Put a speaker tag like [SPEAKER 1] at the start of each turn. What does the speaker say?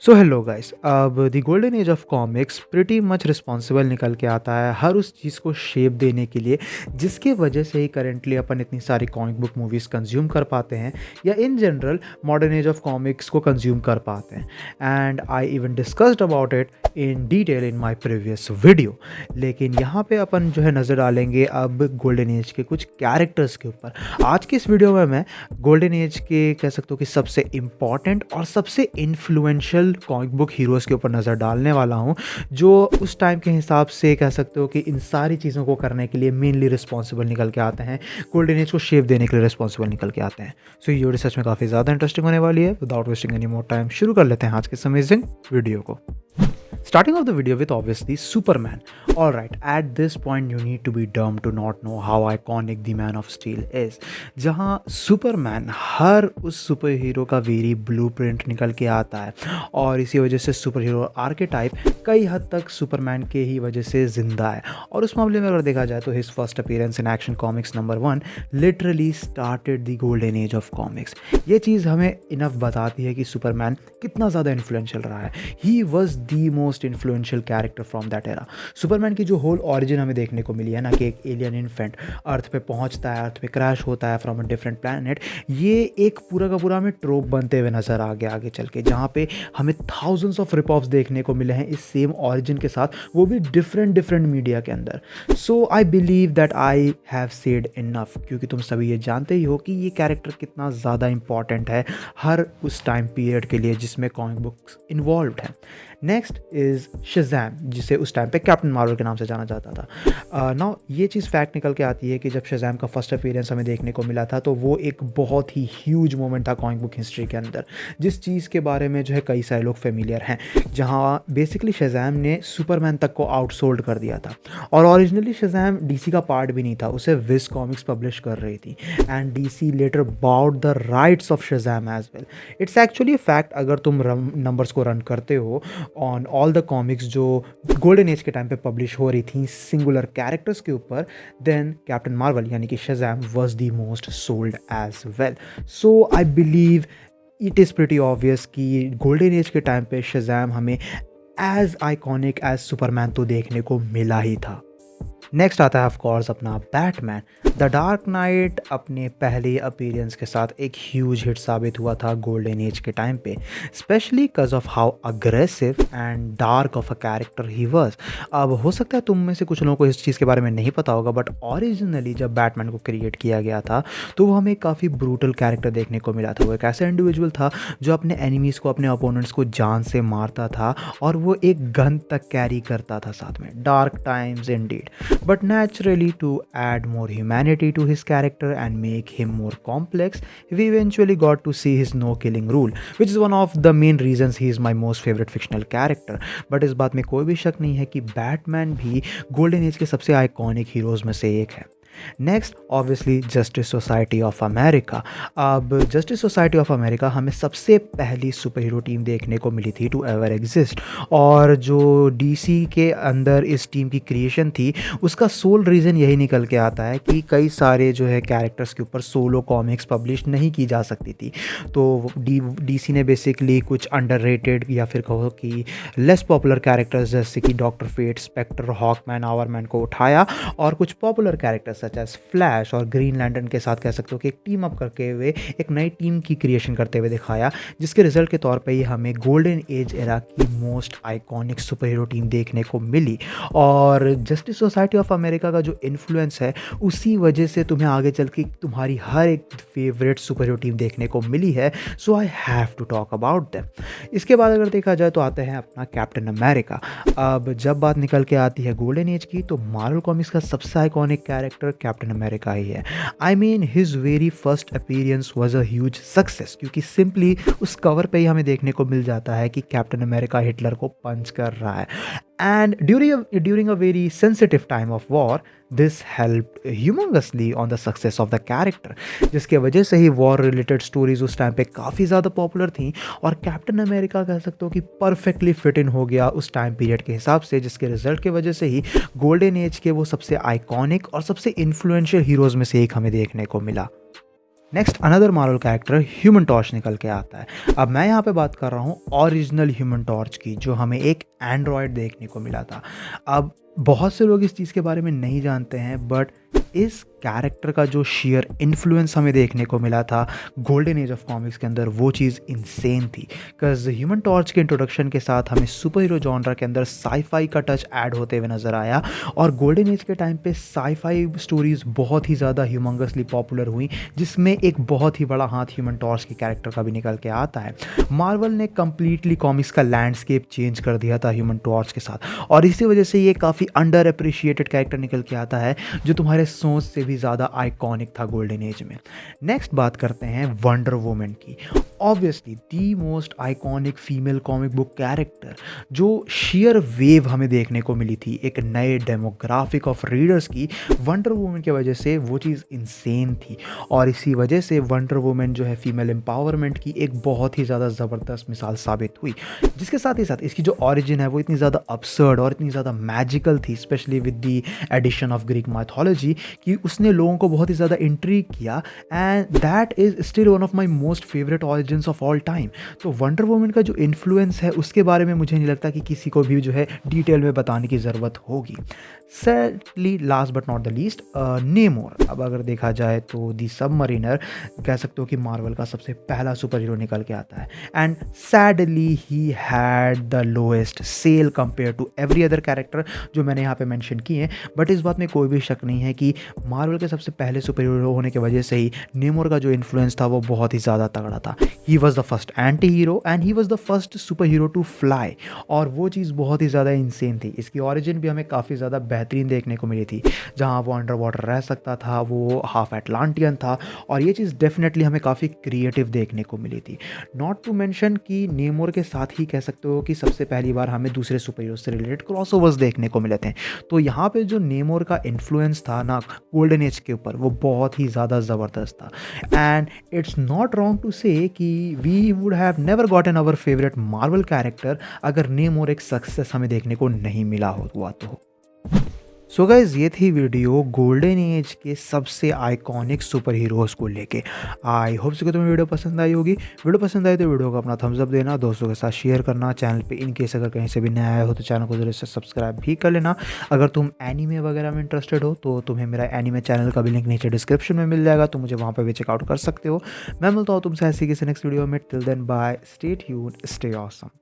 [SPEAKER 1] सो hello guys. अब the golden age of comics pretty much responsible निकल के आता है हर उस चीज़ को शेप देने के लिए जिसकी वजह से ही करेंटली अपन इतनी सारी कॉमिक बुक मूवीज़ कंज्यूम कर पाते हैं या in general modern age of comics को कंज्यूम कर पाते हैं। And I even discussed about it in detail in my previous video. लेकिन यहाँ पे अपन जो है नज़र डालेंगे अब गोल्डन एज के कुछ कैरेक्टर्स के ऊपर। आज के इस वीडियो में मैं गोल्डन एज के कह सकता हूँ कि सबसे इम्पॉर्टेंट और सबसे इन्फ्लुएंशियल कॉमिक बुक हीरोज़ के ऊपर नज़र डालने वाला हूँ, जो उस टाइम के हिसाब से कह सकते हो कि इन सारी चीज़ों को करने के लिए मेनली रिस्पॉन्सिबल निकल के आते हैं, गोल्डन एज को शेप देने के लिए रिस्पॉन्सिबल निकल के आते हैं। सो ये रिसर्च में काफ़ी ज़्यादा इंटरेस्टिंग होने वाली है। Without wasting any more time शुरू कर लेते हैं आज के इस अमेजिंग वीडियो को। Starting off the video with obviously Superman. Alright, at this point you need to be dumb to not know how iconic the Man of Steel is. जहाँ Superman हर उस सुपर हीरो का very blueprint निकल के आता है और इसी वजह से सुपर हीरो आर्केटाइप कई हद तक सुपरमैन के ही वजह से ज़िंदा है। और उस मामले में अगर देखा जाए तो his first appearance in action comics number 1 literally started the golden age of comics. ये चीज़ हमें इनफ बताती है कि सुपरमैन कितना ज़्यादा इन्फ्लुएंशियल रहा है। He was the most influential character from that era. Superman की जो होल ऑरिजिन हमें देखने को मिली है ना, कि एक एलियन इन्फेंट अर्थ पे पहुंचता है, अर्थ पे क्रैश होता है फ्रॉम अ डिफरेंट प्लैनेट, ये एक पूरा का पूरा हमें ट्रोप बनते हुए नज़र आ गया आगे चल के, जहाँ पे हमें थाउजेंड्स ऑफ रिप ऑफ्स देखने को मिले हैं इस सेम ऑरिजिन के साथ, वो भी डिफरेंट मीडिया के अंदर। So I believe that I have said enough, क्योंकि तुम सभी ये जानते ही हो कि ये कैरेक्टर कितना ज़्यादा इंपॉर्टेंट है हर उस टाइम पीरियड के लिए जिसमें कॉमिक बुक्स इन्वॉल्व हैं। नेक्स्ट इज़ शज़ैम, जिसे उस टाइम पे कैप्टन मार्वल के नाम से जाना जाता था। नाउ ये चीज़ फैक्ट निकल के आती है कि जब शज़ैम का फर्स्ट अपीयरेंस हमें देखने को मिला था तो वो एक बहुत ही ह्यूज मोमेंट था कॉमिक बुक हिस्ट्री के अंदर, जिस चीज़ के बारे में जो है कई सारे लोग फेमिलियर हैं, जहाँ बेसिकली शज़ैम ने सुपरमैन तक को आउटसोल्ड कर दिया था। और ओरिजिनली शज़ैम डीसी का पार्ट भी नहीं था, उसे विज कॉमिक्स पब्लिश कर रही थी and DC later bout the rights of Shazam as well. It's actually fact, अगर तुम नंबर्स को रन करते हो ऑन ऑल द कॉमिक्स जो गोल्डन एज के टाइम पे पब्लिश हो रही थी सिंगुलर कैरेक्टर्स के ऊपर, देन कैप्टन मार्वल यानी कि Shazam was the most sold as well. So I believe it is pretty obvious कि गोल्डन एज के टाइम पे शज़ैम हमें एज आइकॉनिक एज सुपरमैन तो देखने को मिला ही था। नेक्स्ट आता है ऑफ कोर्स अपना बैटमैन। द डार्क नाइट अपने पहले अपीयरेंस के साथ एक ह्यूज हिट साबित हुआ था गोल्डन एज के टाइम पे, specially because of how aggressive and dark of a character he was. अब हो सकता है तुम में से कुछ लोगों को इस चीज़ के बारे में नहीं पता होगा, बट ओरिजिनली जब बैटमैन को क्रिएट किया गया था तो वो हमें काफ़ी ब्रूटल कैरेक्टर देखने को मिला था। वो एक ऐसा इंडिविजुअल था जो अपने एनिमीज़ को, अपने अपोनेंट्स को जान से मारता था और वो एक गन तक कैरी करता था साथ में। Dark times Indeed, but naturally to add more humanity to his character and make him more complex, we eventually got to see his no killing rule, which is one of the main reasons he is my most favorite fictional character। but इस बात में कोई भी शक नहीं है कि Batman भी गोल्डन एज के सबसे आइकॉनिक हीरोज़ में से एक है। Next obviously justice society of America. अब जस्टिस सोसाइटी ऑफ अमेरिका हमें सबसे पहली सुपर हीरो टीम देखने को मिली थी टू एवर एग्जिस्ट, और जो डीसी के अंदर इस टीम की क्रिएशन थी उसका सोल रीज़न यही निकल के आता है कि कई सारे जो है कैरेक्टर्स के ऊपर सोलो कॉमिक्स पब्लिश नहीं की जा सकती थी, तो डीसी ने बेसिकली कुछ अंडररेटेड या फिर कहो कि लेस पॉपुलर कैरेक्टर्स जैसे कि Doctor Fate, Spectre, Hawkman, Hourman को उठाया और कुछ popular characters such as Flash और ग्रीन लैंटर्न के साथ कह सकते हो कि एक टीम अप करके हुए एक नई टीम की क्रिएशन करते हुए दिखाया, जिसके रिजल्ट के तौर पे ही हमें गोल्डन एज एरा की most iconic super hero team देखने को मिली। और जस्टिस सोसाइटी ऑफ अमेरिका का जो इन्फ्लुएंस है उसी वजह से तुम्हें आगे चल के तुम्हारी हर एक फेवरेट सुपर हीरो टीम देखने को मिली है। So I have to talk about them. इसके बाद अगर देखा जाए तो आते हैं अपना कैप्टन अमेरिका। अब जब बात निकल के आती है गोल्डन एज की तो मार्वल कॉमिक्स का सबसे आइकॉनिक कैरेक्टर कैप्टन अमेरिका ही है। I mean his very first appearance was a huge success, क्योंकि सिंपली उस कवर पे ही हमें देखने को मिल जाता है कि कैप्टन अमेरिका हिटलर को पंच कर रहा है। And during a very sensitive time of war this helped humongously on the success of the character, जिसके वजह से ही वॉर रिलेटेड स्टोरीज उस टाइम पे काफ़ी ज़्यादा पॉपुलर थी और कैप्टन अमेरिका कह सकते हो कि परफेक्टली फिट इन हो गया उस टाइम पीरियड के हिसाब से, जिसके रिजल्ट की वजह से ही गोल्डन एज के वो सबसे आइकॉनिक और सबसे इन्फ्लुएंशियल हीरोज़ में से एक हमें देखने को मिला। Next another Marvel character human torch निकल के आता है। अब मैं यहाँ पे बात कर रहा हूँ ओरिजिनल ह्यूमन टॉर्च की, जो हमें एक एंड्रॉयड देखने को मिला था। अब बहुत से लोग इस चीज़ के बारे में नहीं जानते हैं, बट इस कैरेक्टर का जो शेयर इन्फ्लुएंस हमें देखने को मिला था गोल्डन एज ऑफ कॉमिक्स के अंदर, वो चीज़ इंसेन थी। बिकॉज ह्यूमन टॉर्च के इंट्रोडक्शन के साथ हमें सुपर हीरो जॉनरा के अंदर साईफाई का टच ऐड होते हुए नज़र आया, और गोल्डन एज के टाइम पे साईफाई स्टोरीज़ बहुत ही ज़्यादा ह्यूमंगसली पॉपुलर हुई, जिसमें एक बहुत ही बड़ा हाथ ह्यूमन टॉर्च के कैरेक्टर का भी निकल के आता है। मार्वल ने कम्प्लीटली कॉमिक्स का लैंडस्केप चेंज कर दिया था ह्यूमन टॉर्च के साथ, और इसी वजह से ये काफ़ी अंडर अप्रिशिएटेड कैरेक्टर निकल के आता है, जो तुम्हारे सोच से भी ज़्यादा आइकॉनिक था गोल्डन एज में। नेक्स्ट बात करते हैं वंडर वुमन की। Obviously the most iconic female comic book character, जो शेयर वेव हमें देखने को मिली थी एक नए डेमोग्राफिक ऑफ रीडर्स की, वंडर वुमन की वजह से वो चीज़ इंसेन थी। और इसी वजह से वंडर वुमन जो है फीमेल एम्पावरमेंट की एक बहुत ही ज़्यादा ज़बरदस्त मिसाल साबित हुई, जिसके साथ ही साथ इसकी जो ऑरिजिन है वो इतनी ज़्यादा absurd और इतनी ज़्यादा मैजिकल थी, specially with the addition of Greek mythology, कि उसने लोगों को बहुत ही ज़्यादा इंट्रीग किया, and that is still one of my most favourite origins of all time. तो वंडर वुमन का जो इन्फ्लुएंस है उसके बारे में मुझे नहीं लगता कि किसी को भी जो है डिटेल में बताने की ज़रूरत होगी। Sadly last but not the least, नेमोर। अब अगर देखा जाए तो दी सबमरीनर कह सकते हो कि मार्वल का सबसे पहला सुपर हीरो निकल के आता है, and sadly he had the lowest sale compare to every other character जो मैंने यहाँ पे मेंशन किए हैं। बट इस बात में कोई भी शक नहीं है कि मार्वल के सबसे पहले सुपर हीरो होने की वजह से ही नेमोर का जो इन्फ्लुएंस था वो बहुत ही ज़्यादा तगड़ा था। He was the first anti hero and he was the first superhero to fly, और वो चीज़ बहुत ही ज़्यादा इंसेन थी। इसकी ऑरिजिन भी हमें काफ़ी ज़्यादा बेहतरीन देखने को मिली थी, जहाँ वो अंडर वाटर रह सकता था, वो हाफ एटलांटियन था, और ये चीज़ डेफिनेटली हमें काफ़ी क्रिएटिव देखने को मिली थी। नॉट टू मेंशन कि नेमोर के साथ ही कह सकते हो कि सबसे पहली बार हमें दूसरे सुपर हीरो से रिलेटेड क्रॉसओवर्स देखने को मिले थे। तो यहाँ पे जो नेमोर का इन्फ्लुएंस था ना गोल्डन एज के ऊपर, वो बहुत ही ज़्यादा ज़बरदस्त था। And it's not wrong to say कि we would have never gotten our favourite Marvel character अगर नेमोर एक सक्सेस हमें देखने को नहीं मिला हुआ तो। सो गाइज, ये थी वीडियो गोल्डन एज के सबसे आइकॉनिक सुपर हीरोज़ को लेके। आई होप सो कि तुम्हें वीडियो पसंद आई होगी। वीडियो पसंद आई तो वीडियो को अपना थम्स अप देना, दोस्तों के साथ शेयर करना, चैनल पे इन केस अगर कहीं से भी नया आया हो तो चैनल को जरूर से सब्सक्राइब भी कर लेना। अगर तुम एनीमे वगैरह में इंटरेस्टेड हो तो तुम्हें मेरा एनीमे चैनल का भी लिंक नीचे डिस्क्रिप्शन में मिल जाएगा, तो मुझे वहाँ पर भी चेकआउट कर सकते हो। मैं मिलता हूँ तुमसे ऐसी किसी नेक्स्ट वीडियो में। Till then bye, stay tuned, stay awesome.